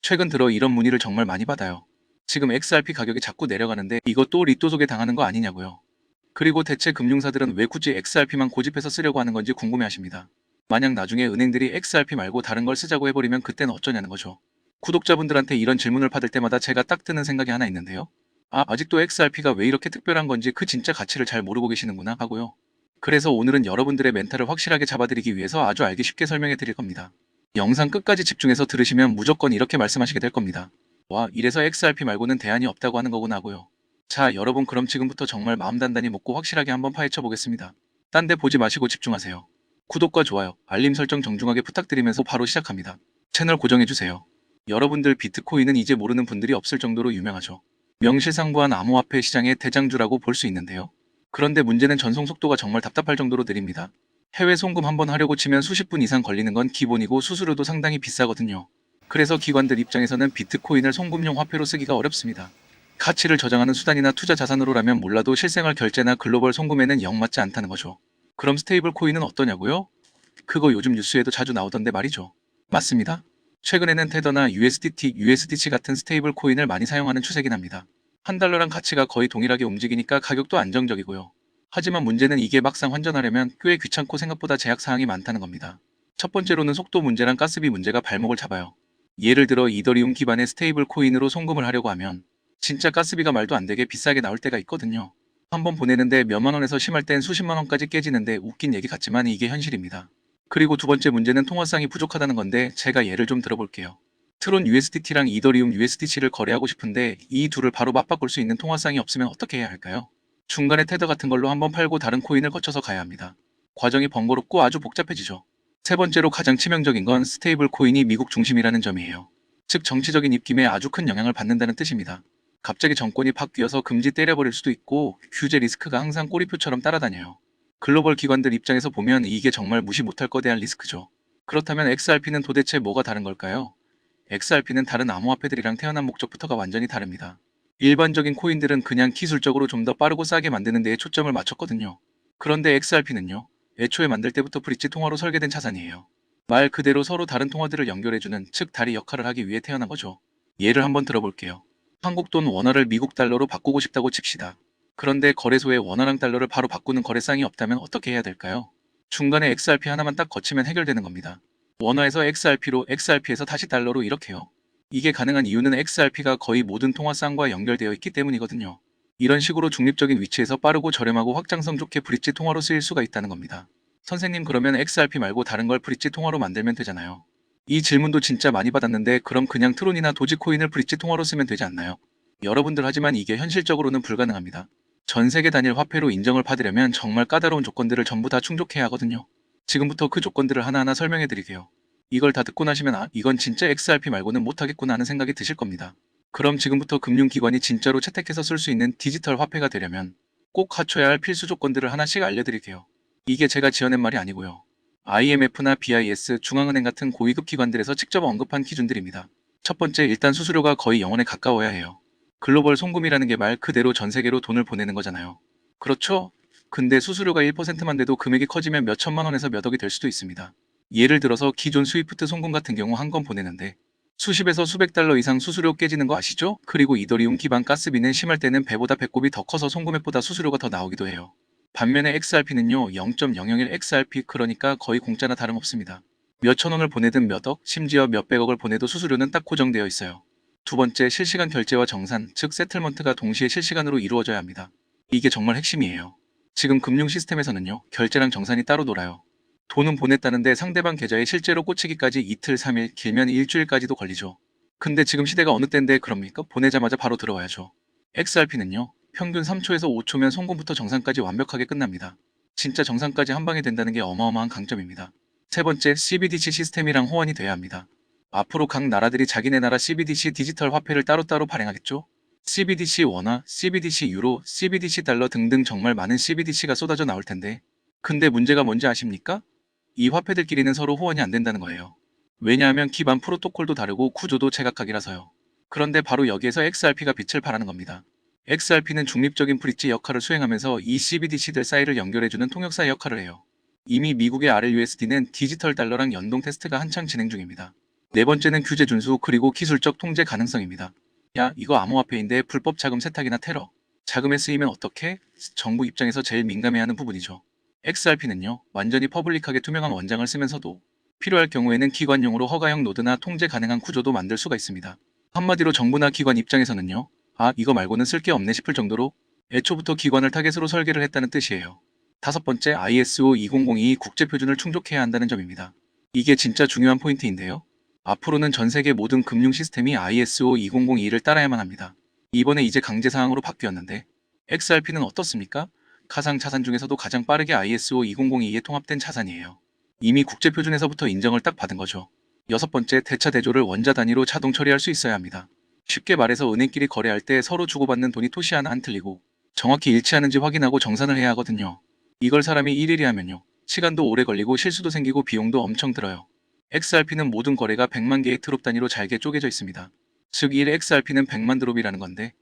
최근 들어 이런 문의를 정말 많이 받아요. 지금 XRP 가격이 자꾸 내려가는데 이것도 리또 속에 당하는 거 아니냐고요. 그리고 대체 금융사들은 왜 굳이 XRP만 고집해서 쓰려고 하는 건지 궁금해하십니다. 만약 나중에 은행들이 XRP 말고 다른 걸 쓰자고 해버리면 그때는 어쩌냐는 거죠. 구독자분들한테 이런 질문을 받을 때마다 제가 딱 드는 생각이 하나 있는데요. 아직도 XRP가 왜 이렇게 특별한 건지 그 진짜 가치를 잘 모르고 계시는구나 하고요. 그래서 오늘은 여러분들의 멘탈을 확실하게 잡아드리기 위해서 아주 알기 쉽게 설명해 드릴 겁니다. 영상 끝까지 집중해서 들으시면 무조건 이렇게 말씀하시게 될 겁니다. 와, 이래서 XRP 말고는 대안이 없다고 하는 거구나 하고요. 자, 여러분 그럼 지금부터 정말 마음 단단히 먹고 확실하게 한번 파헤쳐 보겠습니다. 딴 데 보지 마시고 집중하세요. 구독과 좋아요, 알림 설정 정중하게 부탁드리면서 바로 시작합니다. 채널 고정해주세요. 여러분들 비트코인은 이제 모르는 분들이 없을 정도로 유명하죠. 명실상부한 암호화폐 시장의 대장주라고 볼 수 있는데요. 그런데 문제는 전송 속도가 정말 답답할 정도로 느립니다. 해외 송금 한번 하려고 치면 수십 분 이상 걸리는 건 기본이고 수수료도 상당히 비싸거든요. 그래서 기관들 입장에서는 비트코인을 송금용 화폐로 쓰기가 어렵습니다. 가치를 저장하는 수단이나 투자 자산으로라면 몰라도 실생활 결제나 글로벌 송금에는 영 맞지 않다는 거죠. 그럼 스테이블 코인은 어떠냐고요? 그거 요즘 뉴스에도 자주 나오던데 말이죠. 맞습니다. 최근에는 테더나 USDT, USDC 같은 스테이블 코인을 많이 사용하는 추세긴 합니다. 한 달러랑 가치가 거의 동일하게 움직이니까 가격도 안정적이고요. 하지만 문제는 이게 막상 환전하려면 꽤 귀찮고 생각보다 제약사항이 많다는 겁니다. 첫 번째로는 속도 문제랑 가스비 문제가 발목을 잡아요. 예를 들어 이더리움 기반의 스테이블 코인으로 송금을 하려고 하면 진짜 가스비가 말도 안 되게 비싸게 나올 때가 있거든요. 한번 보내는데 몇만 원에서 심할 땐 수십만 원까지 깨지는데 웃긴 얘기 같지만 이게 현실입니다. 그리고 두 번째 문제는 통화상이 부족하다는 건데 제가 예를 좀 들어볼게요. 트론 USDT랑 이더리움 USDC를 거래하고 싶은데 이 둘을 바로 맞바꿀 수 있는 통화상이 없으면 어떻게 해야 할까요? 중간에 테더 같은 걸로 한번 팔고 다른 코인을 거쳐서 가야 합니다. 과정이 번거롭고 아주 복잡해지죠. 세 번째로 가장 치명적인 건 스테이블 코인이 미국 중심이라는 점이에요. 즉 정치적인 입김에 아주 큰 영향을 받는다는 뜻입니다. 갑자기 정권이 바뀌어서 금지 때려버릴 수도 있고 규제 리스크가 항상 꼬리표처럼 따라다녀요. 글로벌 기관들 입장에서 보면 이게 정말 무시 못할 거대한 리스크죠. 그렇다면 XRP는 도대체 뭐가 다른 걸까요? XRP는 다른 암호화폐들이랑 태어난 목적부터가 완전히 다릅니다. 일반적인 코인들은 그냥 기술적으로 좀 더 빠르고 싸게 만드는 데에 초점을 맞췄거든요. 그런데 XRP는요, 애초에 만들 때부터 브릿지 통화로 설계된 자산이에요. 말 그대로 서로 다른 통화들을 연결해주는 즉 다리 역할을 하기 위해 태어난 거죠. 예를 한번 들어볼게요. 한국 돈 원화를 미국 달러로 바꾸고 싶다고 칩시다. 그런데 거래소에 원화랑 달러를 바로 바꾸는 거래상이 없다면 어떻게 해야 될까요? 중간에 XRP 하나만 딱 거치면 해결되는 겁니다. 원화에서 XRP로, XRP에서 다시 달러로 이렇게요. 이게 가능한 이유는 XRP가 거의 모든 통화상과 연결되어 있기 때문이거든요. 이런 식으로 중립적인 위치에서 빠르고 저렴하고 확장성 좋게 브릿지 통화로 쓰일 수가 있다는 겁니다. 선생님 그러면 XRP 말고 다른 걸 브릿지 통화로 만들면 되잖아요. 이 질문도 진짜 많이 받았는데 그럼 그냥 트론이나 도지코인을 브릿지 통화로 쓰면 되지 않나요? 여러분들 하지만 이게 현실적으로는 불가능합니다. 전 세계 단일 화폐로 인정을 받으려면 정말 까다로운 조건들을 전부 다 충족해야 하거든요. 지금부터 그 조건들을 하나하나 설명해 드릴게요. 이걸 다 듣고 나시면 이건 진짜 XRP 말고는 못하겠구나 하는 생각이 드실 겁니다. 그럼 지금부터 금융기관이 진짜로 채택해서 쓸 수 있는 디지털 화폐가 되려면 꼭 갖춰야 할 필수 조건들을 하나씩 알려드릴게요. 이게 제가 지어낸 말이 아니고요. IMF나 BIS, 중앙은행 같은 고위급 기관들에서 직접 언급한 기준들입니다. 첫 번째, 일단 수수료가 거의 0원에 가까워야 해요. 글로벌 송금이라는 게 말 그대로 전 세계로 돈을 보내는 거잖아요. 그렇죠? 근데 수수료가 1%만 돼도 금액이 커지면 몇 천만 원에서 몇 억이 될 수도 있습니다. 예를 들어서 기존 스위프트 송금 같은 경우 한 건 보내는데 수십에서 수백 달러 이상 수수료 깨지는 거 아시죠? 그리고 이더리움 기반 가스비는 심할 때는 배보다 배꼽이 더 커서 송금액보다 수수료가 더 나오기도 해요. 반면에 XRP는요 0.001 XRP 그러니까 거의 공짜나 다름없습니다. 몇 천 원을 보내든 몇 억, 심지어 몇 백억을 보내도 수수료는 딱 고정되어 있어요. 두 번째, 실시간 결제와 정산, 즉 세틀먼트가 동시에 실시간으로 이루어져야 합니다. 이게 정말 핵심이에요. 지금 금융 시스템에서는요, 결제랑 정산이 따로 놀아요. 돈은 보냈다는데 상대방 계좌에 실제로 꽂히기까지 이틀, 3일, 길면 일주일까지도 걸리죠. 근데 지금 시대가 어느 때인데 그럽니까? 보내자마자 바로 들어와야죠. XRP는요, 평균 3초에서 5초면 송금부터 정산까지 완벽하게 끝납니다. 진짜 정산까지 한 방에 된다는 게 어마어마한 강점입니다. 세 번째, CBDC 시스템이랑 호환이 돼야 합니다. 앞으로 각 나라들이 자기네 나라 CBDC 디지털 화폐를 따로따로 발행하겠죠? CBDC 원화, CBDC 유로, CBDC 달러 등등 정말 많은 CBDC가 쏟아져 나올 텐데 근데 문제가 뭔지 아십니까? 이 화폐들끼리는 서로 호환이 안 된다는 거예요. 왜냐하면 기반 프로토콜도 다르고 구조도 제각각이라서요. 그런데 바로 여기에서 XRP가 빛을 발하는 겁니다. XRP는 중립적인 브릿지 역할을 수행하면서 이 CBDC들 사이를 연결해주는 통역사 역할을 해요. 이미 미국의 RLUSD는 디지털 달러랑 연동 테스트가 한창 진행 중입니다. 네 번째는 규제 준수 그리고 기술적 통제 가능성입니다. 야, 이거 암호화폐인데 불법 자금 세탁이나 테러, 자금에 쓰이면 어떻게? 정부 입장에서 제일 민감해하는 부분이죠. XRP는요, 완전히 퍼블릭하게 투명한 원장을 쓰면서도 필요할 경우에는 기관용으로 허가형 노드나 통제 가능한 구조도 만들 수가 있습니다. 한마디로 정부나 기관 입장에서는요, 아, 이거 말고는 쓸 게 없네 싶을 정도로 애초부터 기관을 타겟으로 설계를 했다는 뜻이에요. 다섯 번째, ISO 2002 국제표준을 충족해야 한다는 점입니다. 이게 진짜 중요한 포인트인데요. 앞으로는 전 세계 모든 금융 시스템이 ISO 2002를 따라야만 합니다. 이번에 이제 강제사항으로 바뀌었는데 XRP는 어떻습니까? 가상 자산 중에서도 가장 빠르게 ISO 2002에 통합된 자산이에요. 이미 국제표준에서부터 인정을 딱 받은 거죠. 여섯 번째, 대차 대조를 원자 단위로 자동 처리할 수 있어야 합니다. 쉽게 말해서 은행끼리 거래할 때 서로 주고받는 돈이 토시 하나 안 틀리고 정확히 일치하는지 확인하고 정산을 해야 하거든요. 이걸 사람이 일일이 하면요, 시간도 오래 걸리고 실수도 생기고 비용도 엄청 들어요. XRP는 모든 거래가 100만 개의 드롭 단위로 잘게 쪼개져 있습니다. 즉 1XRP는 100만 드롭이라는 건데,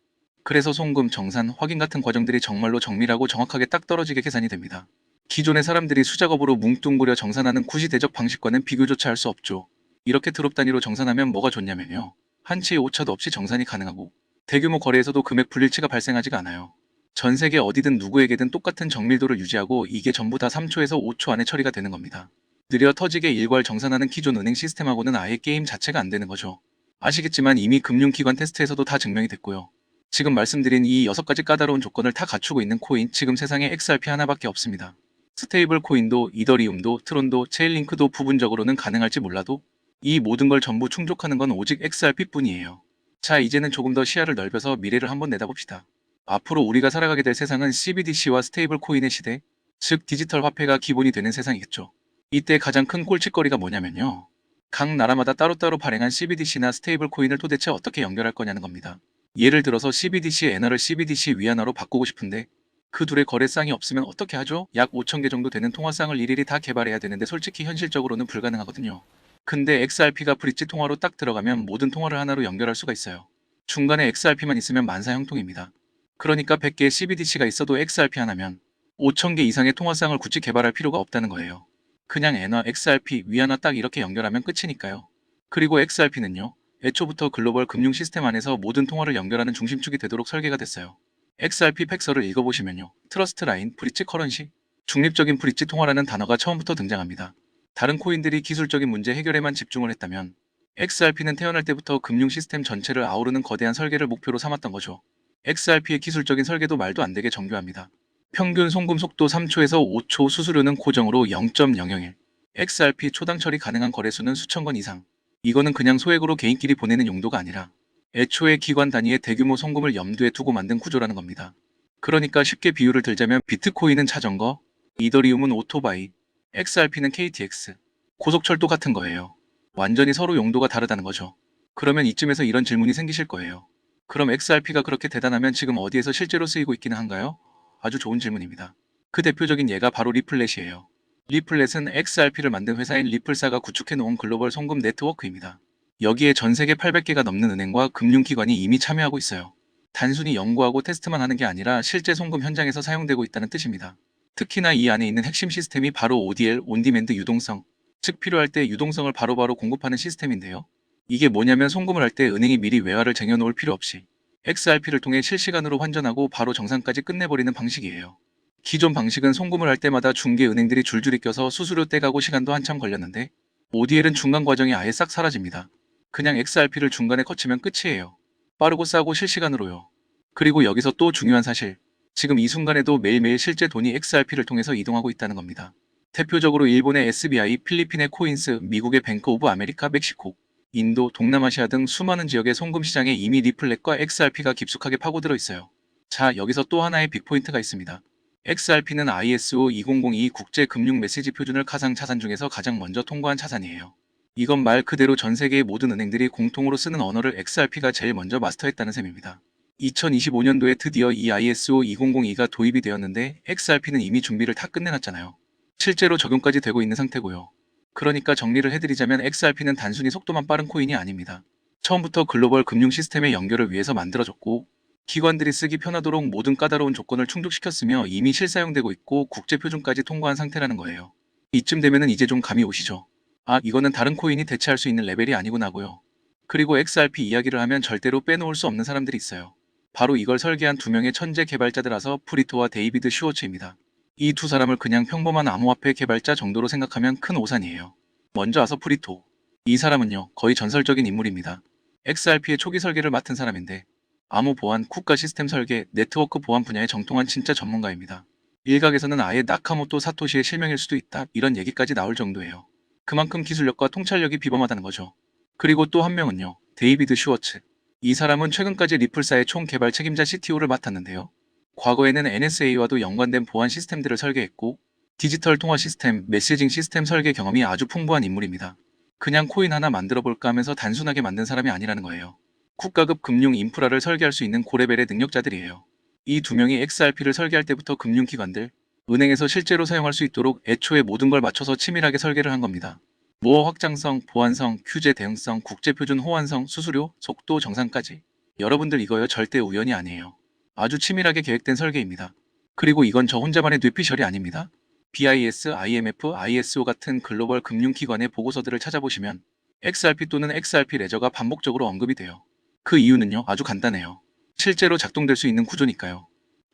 그래서 송금, 정산, 확인 같은 과정들이 정말로 정밀하고 정확하게 딱 떨어지게 계산이 됩니다. 기존의 사람들이 수작업으로 뭉뚱그려 정산하는 구시대적 방식과는 비교조차 할 수 없죠. 이렇게 드롭 단위로 정산하면 뭐가 좋냐면요, 한치의 오차도 없이 정산이 가능하고 대규모 거래에서도 금액 불일치가 발생하지가 않아요. 전 세계 어디든 누구에게든 똑같은 정밀도를 유지하고 이게 전부 다 3초에서 5초 안에 처리가 되는 겁니다. 느려 터지게 일괄 정산하는 기존 은행 시스템하고는 아예 게임 자체가 안 되는 거죠. 아시겠지만 이미 금융기관 테스트에서도 다 증명이 됐고요. 지금 말씀드린 이 6가지 까다로운 조건을 다 갖추고 있는 코인, 지금 세상에 XRP 하나밖에 없습니다. 스테이블 코인도, 이더리움도, 트론도, 체인링크도 부분적으로는 가능할지 몰라도 이 모든 걸 전부 충족하는 건 오직 XRP 뿐이에요. 자, 이제는 조금 더 시야를 넓혀서 미래를 한번 내다봅시다. 앞으로 우리가 살아가게 될 세상은 CBDC와 스테이블 코인의 시대, 즉 디지털 화폐가 기본이 되는 세상이겠죠. 이때 가장 큰 꼴찌거리가 뭐냐면요, 각 나라마다 따로따로 발행한 CBDC나 스테이블 코인을 도대체 어떻게 연결할 거냐는 겁니다. 예를 들어서 CBDC 엔화를 CBDC 위안화로 바꾸고 싶은데 그 둘의 거래쌍이 없으면 어떻게 하죠? 약 5천 개 정도 되는 통화쌍을 일일이 다 개발해야 되는데 솔직히 현실적으로는 불가능하거든요. 근데 XRP가 브릿지 통화로 딱 들어가면 모든 통화를 하나로 연결할 수가 있어요. 중간에 XRP만 있으면 만사형통입니다. 그러니까 100개의 CBDC가 있어도 XRP 하나면 5천 개 이상의 통화쌍을 굳이 개발할 필요가 없다는 거예요. 그냥 엔화, XRP, 위안화 딱 이렇게 연결하면 끝이니까요. 그리고 XRP는요, 애초부터 글로벌 금융 시스템 안에서 모든 통화를 연결하는 중심축이 되도록 설계가 됐어요. XRP 팩서를 읽어보시면요, 트러스트 라인, 브릿지 커런시, 중립적인 브릿지 통화라는 단어가 처음부터 등장합니다. 다른 코인들이 기술적인 문제 해결에만 집중을 했다면 XRP는 태어날 때부터 금융 시스템 전체를 아우르는 거대한 설계를 목표로 삼았던 거죠. XRP의 기술적인 설계도 말도 안 되게 정교합니다. 평균 송금 속도 3초에서 5초, 수수료는 고정으로 0.001. XRP 초당 처리 가능한 거래수는 수천 건 이상. 이거는 그냥 소액으로 개인끼리 보내는 용도가 아니라 애초에 기관 단위의 대규모 송금을 염두에 두고 만든 구조라는 겁니다. 그러니까 쉽게 비유를 들자면 비트코인은 자전거, 이더리움은 오토바이, XRP는 KTX, 고속철도 같은 거예요. 완전히 서로 용도가 다르다는 거죠. 그러면 이쯤에서 이런 질문이 생기실 거예요. 그럼 XRP가 그렇게 대단하면 지금 어디에서 실제로 쓰이고 있기는 한가요? 아주 좋은 질문입니다. 그 대표적인 예가 바로 리플렛이에요. 리플렛은 XRP를 만든 회사인 리플사가 구축해 놓은 글로벌 송금 네트워크입니다. 여기에 전 세계 800개가 넘는 은행과 금융기관이 이미 참여하고 있어요. 단순히 연구하고 테스트만 하는 게 아니라 실제 송금 현장에서 사용되고 있다는 뜻입니다. 특히나 이 안에 있는 핵심 시스템이 바로 ODL, 온디맨드 유동성, 즉 필요할 때 유동성을 바로바로 공급하는 시스템인데요. 이게 뭐냐면 송금을 할 때 은행이 미리 외화를 쟁여놓을 필요 없이 XRP를 통해 실시간으로 환전하고 바로 정산까지 끝내버리는 방식이에요. 기존 방식은 송금을 할 때마다 중개 은행들이 줄줄이 껴서 수수료 떼가고 시간도 한참 걸렸는데 ODL은 중간 과정이 아예 싹 사라집니다. 그냥 XRP를 중간에 거치면 끝이에요. 빠르고 싸고 실시간으로요. 그리고 여기서 또 중요한 사실. 지금 이 순간에도 매일매일 실제 돈이 XRP를 통해서 이동하고 있다는 겁니다. 대표적으로 일본의 SBI, 필리핀의 코인스, 미국의 뱅크 오브 아메리카, 멕시코, 인도, 동남아시아 등 수많은 지역의 송금 시장에 이미 리플렛과 XRP가 깊숙하게 파고들어 있어요. 자, 여기서 또 하나의 빅포인트가 있습니다. XRP는 ISO 2002 국제금융 메시지 표준을 가상 자산 중에서 가장 먼저 통과한 자산이에요. 이건 말 그대로 전 세계의 모든 은행들이 공통으로 쓰는 언어를 XRP가 제일 먼저 마스터했다는 셈입니다. 2025년도에 드디어 이 ISO 2002가 도입이 되었는데 XRP는 이미 준비를 다 끝내놨잖아요. 실제로 적용까지 되고 있는 상태고요. 그러니까 정리를 해드리자면 XRP는 단순히 속도만 빠른 코인이 아닙니다. 처음부터 글로벌 금융 시스템의 연결을 위해서 만들어졌고 기관들이 쓰기 편하도록 모든 까다로운 조건을 충족시켰으며 이미 실사용되고 있고 국제 표준까지 통과한 상태라는 거예요. 이쯤 되면은 이제 좀 감이 오시죠? 아, 이거는 다른 코인이 대체할 수 있는 레벨이 아니구나고요. 그리고 XRP 이야기를 하면 절대로 빼놓을 수 없는 사람들이 있어요. 바로 이걸 설계한 두 명의 천재 개발자들아서 프리토와 데이비드 슈워츠입니다. 이 두 사람을 그냥 평범한 암호화폐 개발자 정도로 생각하면 큰 오산이에요. 먼저 아서 프리토. 이 사람은요, 거의 전설적인 인물입니다. XRP의 초기 설계를 맡은 사람인데 암호 보안, 국가 시스템 설계, 네트워크 보안 분야의 정통한 진짜 전문가입니다. 일각에서는 아예 나카모토 사토시의 실명일 수도 있다, 이런 얘기까지 나올 정도예요. 그만큼 기술력과 통찰력이 비범하다는 거죠. 그리고 또 한 명은요, 데이비드 슈워츠. 이 사람은 최근까지 리플사의 총 개발 책임자 CTO를 맡았는데요. 과거에는 NSA와도 연관된 보안 시스템들을 설계했고 디지털 통화 시스템, 메시징 시스템 설계 경험이 아주 풍부한 인물입니다. 그냥 코인 하나 만들어 볼까 하면서 단순하게 만든 사람이 아니라는 거예요. 국가급 금융 인프라를 설계할 수 있는 고레벨의 능력자들이에요. 이 두 명이 XRP를 설계할 때부터 금융기관들, 은행에서 실제로 사용할 수 있도록 애초에 모든 걸 맞춰서 치밀하게 설계를 한 겁니다. 모어 확장성, 보안성, 규제 대응성, 국제표준 호환성, 수수료, 속도 정상까지. 여러분들 이거요, 절대 우연이 아니에요. 아주 치밀하게 계획된 설계입니다. 그리고 이건 저 혼자만의 뇌피셜이 아닙니다. BIS, IMF, ISO 같은 글로벌 금융기관의 보고서들을 찾아보시면 XRP 또는 XRP 레저가 반복적으로 언급이 돼요. 그 이유는요, 아주 간단해요. 실제로 작동될 수 있는 구조니까요.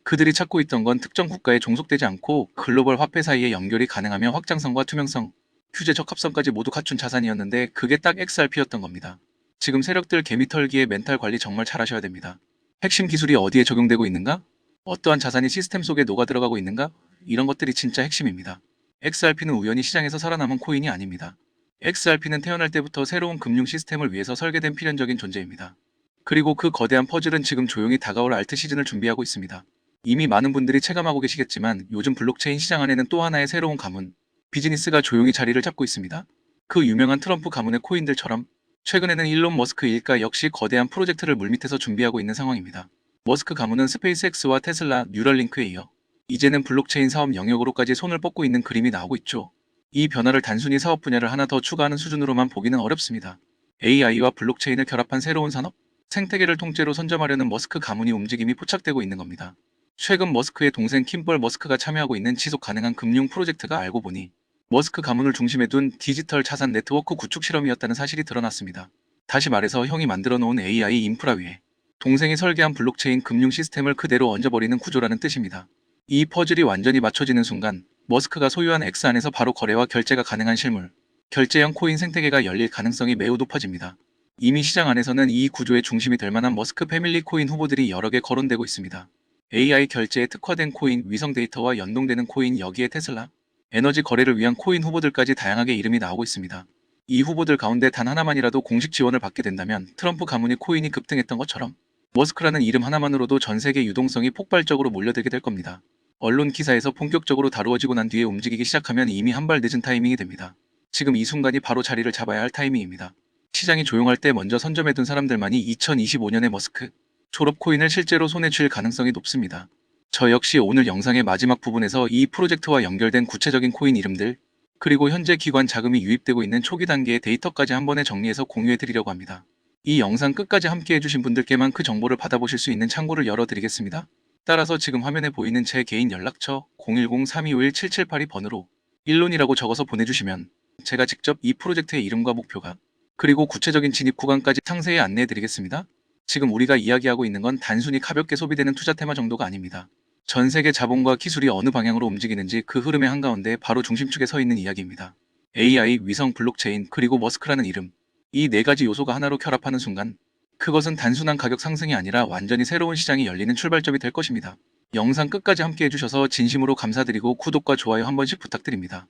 그들이 찾고 있던 건 특정 국가에 종속되지 않고 글로벌 화폐 사이에 연결이 가능하며 확장성과 투명성, 규제 적합성까지 모두 갖춘 자산이었는데 그게 딱 XRP였던 겁니다. 지금 세력들 개미털기의 멘탈 관리 정말 잘하셔야 됩니다. 핵심 기술이 어디에 적용되고 있는가? 어떠한 자산이 시스템 속에 녹아 들어가고 있는가? 이런 것들이 진짜 핵심입니다. XRP는 우연히 시장에서 살아남은 코인이 아닙니다. XRP는 태어날 때부터 새로운 금융 시스템을 위해서 설계된 필연적인 존재입니다. 그리고 그 거대한 퍼즐은 지금 조용히 다가올 알트 시즌을 준비하고 있습니다. 이미 많은 분들이 체감하고 계시겠지만 요즘 블록체인 시장 안에는 또 하나의 새로운 가문, 비즈니스가 조용히 자리를 잡고 있습니다. 그 유명한 트럼프 가문의 코인들처럼 최근에는 일론 머스크 일가 역시 거대한 프로젝트를 물밑에서 준비하고 있는 상황입니다. 머스크 가문은 스페이스X와 테슬라, 뉴럴링크에 이어 이제는 블록체인 사업 영역으로까지 손을 뻗고 있는 그림이 나오고 있죠. 이 변화를 단순히 사업 분야를 하나 더 추가하는 수준으로만 보기는 어렵습니다. AI와 블록체인을 결합한 새로운 산업, 생태계를 통째로 선점하려는 머스크 가문이 움직임이 포착되고 있는 겁니다. 최근 머스크의 동생 킴벌 머스크가 참여하고 있는 지속 가능한 금융 프로젝트가 알고 보니 머스크 가문을 중심에 둔 디지털 자산 네트워크 구축 실험이었다는 사실이 드러났습니다. 다시 말해서 형이 만들어 놓은 AI 인프라 위에 동생이 설계한 블록체인 금융 시스템을 그대로 얹어버리는 구조라는 뜻입니다. 이 퍼즐이 완전히 맞춰지는 순간 머스크가 소유한 X 안에서 바로 거래와 결제가 가능한 실물, 결제형 코인 생태계가 열릴 가능성이 매우 높아집니다. 이미 시장 안에서는 이 구조의 중심이 될 만한 머스크 패밀리 코인 후보들이 여러 개 거론되고 있습니다. AI 결제에 특화된 코인, 위성 데이터와 연동되는 코인, 여기에 테슬라, 에너지 거래를 위한 코인 후보들까지 다양하게 이름이 나오고 있습니다. 이 후보들 가운데 단 하나만이라도 공식 지원을 받게 된다면 트럼프 가문이 코인이 급등했던 것처럼 머스크라는 이름 하나만으로도 전 세계 유동성이 폭발적으로 몰려들게 될 겁니다. 언론 기사에서 본격적으로 다루어지고 난 뒤에 움직이기 시작하면 이미 한 발 늦은 타이밍이 됩니다. 지금 이 순간이 바로 자리를 잡아야 할 타이밍입니다. 시장이 조용할 때 먼저 선점해둔 사람들만이 2025년의 머스크 졸업 코인을 실제로 손에 쥘 가능성이 높습니다. 저 역시 오늘 영상의 마지막 부분에서 이 프로젝트와 연결된 구체적인 코인 이름들, 그리고 현재 기관 자금이 유입되고 있는 초기 단계의 데이터까지 한 번에 정리해서 공유해 드리려고 합니다. 이 영상 끝까지 함께 해주신 분들께만 그 정보를 받아보실 수 있는 창구를 열어드리겠습니다. 따라서 지금 화면에 보이는 제 개인 연락처 010-3251-7782번으로 일론이라고 적어서 보내주시면 제가 직접 이 프로젝트의 이름과 목표가 그리고 구체적인 진입 구간까지 상세히 안내해 드리겠습니다. 지금 우리가 이야기하고 있는 건 단순히 가볍게 소비되는 투자 테마 정도가 아닙니다. 전 세계 자본과 기술이 어느 방향으로 움직이는지 그 흐름의 한가운데 바로 중심축에 서 있는 이야기입니다. AI, 위성, 블록체인, 그리고 머스크라는 이름. 이 네 가지 요소가 하나로 결합하는 순간 그것은 단순한 가격 상승이 아니라 완전히 새로운 시장이 열리는 출발점이 될 것입니다. 영상 끝까지 함께 해주셔서 진심으로 감사드리고 구독과 좋아요 한 번씩 부탁드립니다.